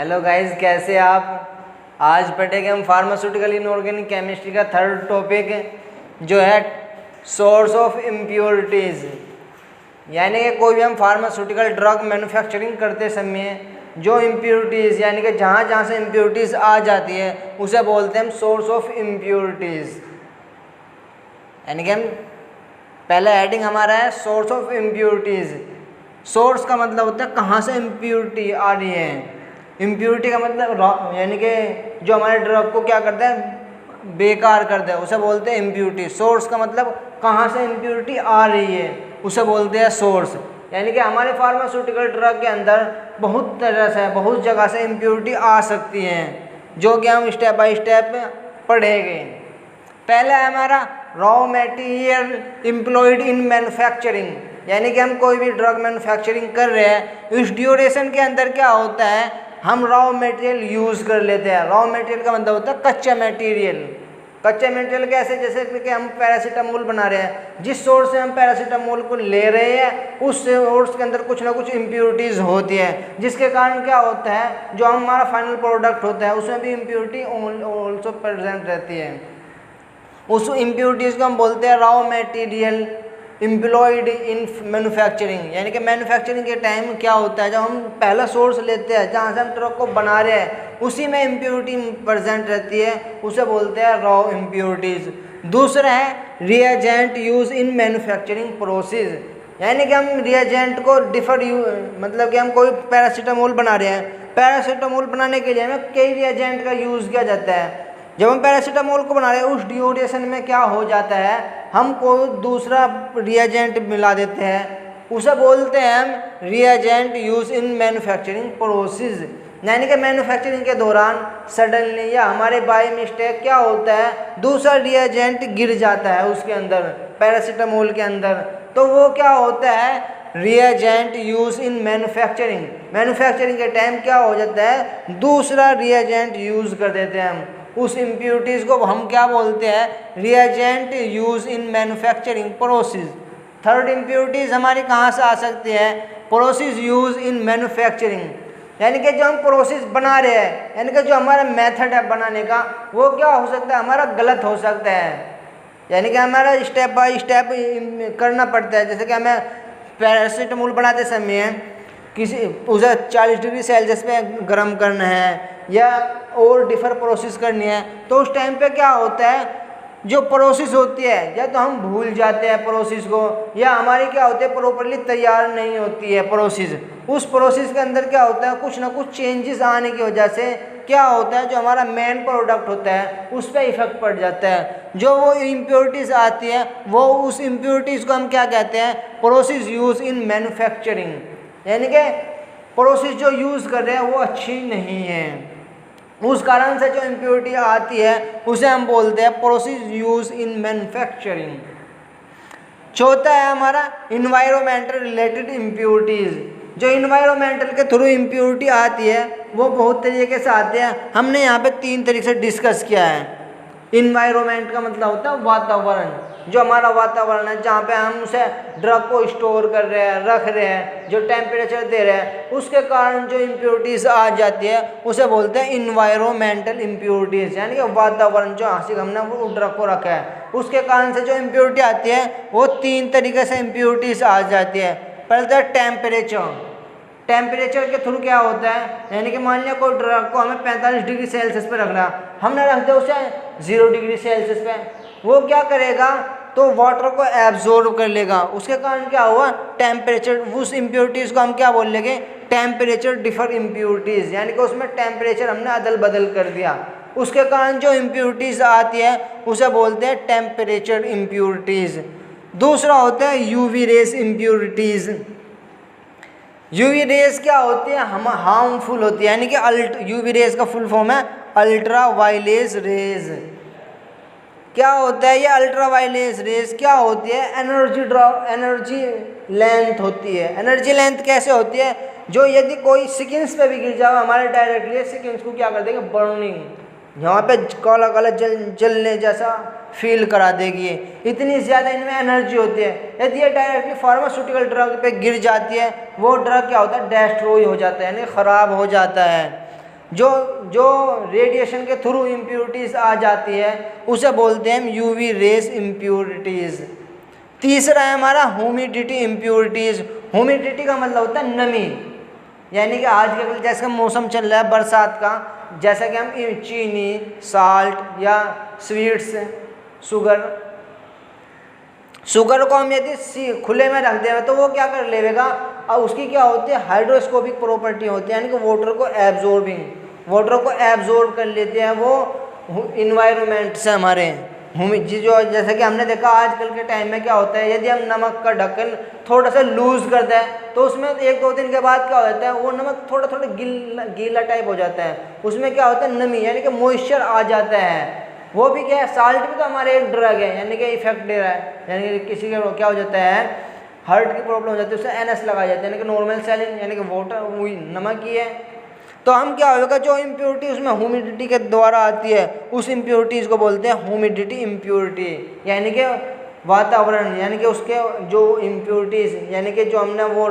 Hello guys, कैसे आप। आज पढ़ेंगे हम फार्मास्यूटिकल इनऑर्गेनिक केमिस्ट्री का थर्ड टॉपिक जो है सोर्स ऑफ इम्प्योरिटीज़। यानी कि कोई भी हम फार्मास्यूटिकल ड्रग मैन्युफैक्चरिंग करते समय जो इम्प्योरिटीज़ यानी कि जहाँ जहाँ से इम्प्योरिटीज़ आ जाती है उसे बोलते हैं हम सोर्स ऑफ इम्प्योरिटीज़। यानी कि हम पहला हेडिंग हमारा है सोर्स ऑफ इम्प्योरिटीज़। सोर्स का मतलब होता है कहाँ से इम्प्योरिटी आ रही है। इम्प्योरिटी का मतलब यानी कि जो हमारे ड्रग को क्या करता है, बेकार करता है, उसे बोलते हैं इम्प्योरिटी। सोर्स का मतलब कहाँ से इम्प्योरिटी आ रही है उसे बोलते हैं सोर्स। यानी कि हमारे फार्मास्यूटिकल ड्रग के अंदर बहुत तरह से बहुत जगह से इम्प्योरिटी आ सकती हैं, जो कि हम स्टेप बाय स्टेप पढ़ेंगे। पहला है हमारा raw material employed in manufacturing. यानी कि हम कोई भी ड्रग मैन्युफैक्चरिंग कर रहे हैं, इस ड्यूरेशन के अंदर क्या होता है, हम रॉ मटेरियल यूज़ कर लेते हैं। रॉ मटेरियल का मतलब होता है कच्चा मटेरियल। कच्चे मटेरियल कैसे, जैसे कि हम पैरासीटामोल बना रहे हैं, जिस सोर्स से हम पैरासीटामोल को ले रहे हैं उस सोर्स के अंदर कुछ ना कुछ इम्प्योरिटीज़ होती है, जिसके कारण क्या होता है जो हमारा फाइनल प्रोडक्ट होता है उसमें भी इम्प्योरिटी ऑल्सो प्रेजेंट रहती है। उस इम्प्योरिटीज़ को हम बोलते हैं raw material employed in manufacturing. यानी कि मैन्युफैक्चरिंग के टाइम क्या होता है, जब हम पहला सोर्स लेते हैं जहाँ से हम ड्रग को बना रहे हैं उसी में इम्प्योरिटी प्रेजेंट रहती है, उसे बोलते हैं रॉ इम्प्योरिटीज़। दूसरा है reagent use in manufacturing process. यानी कि हम रिएजेंट को मतलब कि हम कोई पैरासीटामोल बना रहे हैं, पैरासीटामोल बनाने के लिए हमें कई रिएजेंट का यूज़ किया जाता है। जब हम पैरासीटामोल को बना रहे हैं उस ड्यूरेशन में क्या हो जाता है, हम कोई दूसरा रिएजेंट मिला देते हैं, उसे बोलते हैं हम reagent use in manufacturing process. यानी कि मैन्युफैक्चरिंग के दौरान सडनली या हमारे बाय मिस्टेक क्या होता है, दूसरा रिएजेंट गिर जाता है उसके अंदर, पैरासीटामोल के अंदर, तो वो क्या होता है reagent use in manufacturing. Manufacturing के टाइम क्या हो जाता है, दूसरा रिएजेंट यूज़ कर देते हैं हम। उस इम्प्योरिटीज़ को हम क्या बोलते हैं, reagent use in manufacturing process. Third impurities हमारी कहाँ से आ सकती है, प्रोसेस यूज इन मैन्युफैक्चरिंग। यानी कि जो हम प्रोसेस बना रहे हैं, यानी कि जो हमारा मेथड है बनाने का वो क्या हो सकता है, हमारा गलत हो सकता है। यानी कि हमारा स्टेप बाय स्टेप करना पड़ता है। जैसे कि हमें पैरासीटामोल बनाते समय किसी उसे 40 डिग्री सेल्सियस पे गर्म करना है या और डिफर प्रोसेस करनी है, तो उस टाइम पे क्या होता है, जो प्रोसेस होती है या तो हम भूल जाते हैं प्रोसेस को, या हमारी क्या होती है प्रॉपर्ली तैयार नहीं होती है प्रोसेस। उस प्रोसेस के अंदर क्या होता है, कुछ ना कुछ चेंजेस आने की वजह से क्या होता है, जो हमारा मेन प्रोडक्ट होता है उस पर इफेक्ट पड़ जाता है। जो वो इम्प्योरिटीज़ आती है वो उस इम्प्योरिटीज़ को हम क्या कहते हैं, प्रोसेस यूज इन मैन्युफैक्चरिंग। यानी कि प्रोसेस जो यूज़ कर रहे हैं वो अच्छी नहीं है, उस कारण से जो इम्प्योरिटी आती है उसे हम बोलते हैं प्रोसेस यूज इन मैन्युफैक्चरिंग। चौथा है हमारा इन्वायरमेंटल रिलेटेड इम्प्योरिटीज़। जो इन्वायरमेंटल के थ्रू इम्प्योरिटी आती है वो बहुत तरीके से आते हैं। हमने यहाँ पे 3 तरीके से डिस्कस किया है। इन्वायरमेंट का मतलब होता है वातावरण, जो हमारा वातावरण है जहाँ पे हम उसे ड्रग को स्टोर कर रहे हैं, रख रहे हैं, जो टेम्परेचर दे रहे हैं, उसके कारण जो इम्प्योरिटीज़ आ जाती है उसे बोलते हैं इन्वायरमेंटल इम्प्योरिटीज़। यानी कि वातावरण जो हाँ से हमने वो ड्रग को रखा है उसके कारण से जो इम्प्योरिटी आती है वो 3 तरीके से इम्प्योरिटीज़ आ जाती है। पहले टेम्परेचर। टेम्परेचर के थ्रू क्या होता है, यानी कि मान लिया कोई ड्रग को हमें 45 डिग्री सेल्सियस पे रखना, हमने रख दिया उसे 0 डिग्री सेल्सियस पे, वो क्या करेगा, तो वाटर को एब्जॉर्ब कर लेगा। उसके कारण क्या हुआ, टेम्परेचर, उस इम्प्योरिटीज़ को हम क्या बोल लेंगे, टेम्परेचर डिफर इम्प्योरिटीज़। यानी कि उसमें टेम्परेचर हमने अदल बदल कर दिया, उसके कारण जो इम्प्योरिटीज़ आती है उसे बोलते हैं टेम्परेचर इम्प्योरिटीज़। दूसरा होता है UV rays impurities. UV rays क्या होती है, हम हार्मफुल होती है। यानी कि यूवी रेस का फुल फॉर्म है अल्ट्रा वायलेट रेज। क्या होता है ये अल्ट्रा वायलेट रेस, क्या होती है, एनर्जी लेंथ होती है। एनर्जी लेंथ कैसे होती है, जो यदि कोई स्किन्स पे भी गिर जाए हमारे डायरेक्टली स्किन्स को क्या कर देगा, बर्निंग, यहाँ पे काला काला जलने जैसा फील करा देगी। इतनी ज़्यादा इनमें एनर्जी होती है। यदि ये डायरेक्टली फार्मास्यूटिकल ड्रग पे गिर जाती है वो ड्रग क्या होता है, डेस्ट्रॉय हो जाता है, यानी ख़राब हो जाता है। जो जो रेडिएशन के थ्रू इम्प्योरिटीज़ आ जाती है उसे बोलते हैं हम यूवी रेस इम्प्योरिटीज़। तीसरा है हमारा ह्यूमिडिटी इम्प्योरिटीज़। ह्यूमिडिटी का मतलब होता है नमी, यानी कि आज के जैसे मौसम चल रहा है बरसात का, जैसा कि हम चीनी, साल्ट या स्वीट्स, शुगर को हम यदि खुले में रख दें तो वो क्या कर लेगा, और उसकी क्या होती है हाइड्रोस्कोपिक प्रॉपर्टी होती है, यानी कि वाटर को एब्जॉर्ब कर लेते हैं वो इन्वायरमेंट से हमारे जो जैसे कि हमने देखा आजकल के टाइम में क्या होता है, यदि हम नमक का ढक्कन थोड़ा सा लूज करते हैं तो उसमें 1-2 दिन के बाद क्या हो जाता है, वो नमक थोड़ा थोड़ा गीला टाइप हो जाता है, उसमें क्या होता है नमी यानी कि मॉइस्चर आ जाता है। वो भी क्या है, साल्ट भी तो हमारे एक ड्रग है, यानी कि इफेक्ट दे रहा है, यानी कि किसी का क्या हो जाता है हार्ट की प्रॉब्लम हो जाती है, उससे NS लगाया जाता है, यानी कि नॉर्मल सैलिन यानी कि वाटर वही नमक ही है। तो हम क्या होगा, जो इम्प्योरिटी उसमें ह्यूमिडिटी के द्वारा आती है उस इम्प्योरिटीज़ को बोलते हैं ह्यूमिडिटी इम्प्योरिटी, यानी कि वातावरण, यानी कि उसके जो इम्प्योरिटीज़, यानी कि जो हमने वो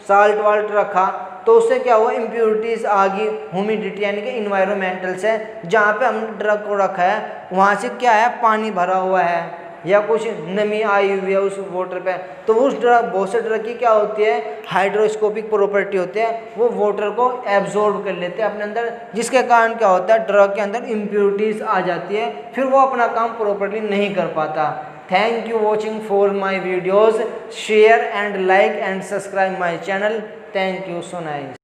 साल्ट वाल्ट रखा तो उससे क्या हुआ इम्प्योरिटीज़ आ गई ह्यूमिडिटी यानी कि इन्वायरमेंटल से, जहाँ पे हमने ड्रग को रखा है वहाँ से क्या है पानी भरा हुआ है या कुछ नमी आई हुई है उस वाटर पे, तो उस ड्रग बहुत से ड्रग की क्या होती है हाइड्रोस्कोपिक प्रॉपर्टी होती है, वो वाटर को एब्जॉर्ब कर लेते हैं अपने अंदर, जिसके कारण क्या होता है ड्रग के अंदर इम्प्योरिटीज़ आ जाती है, फिर वो अपना काम प्रॉपर्ली नहीं कर पाता। Thank you watching for my videos. Share and like and subscribe my channel. Thank you so nice.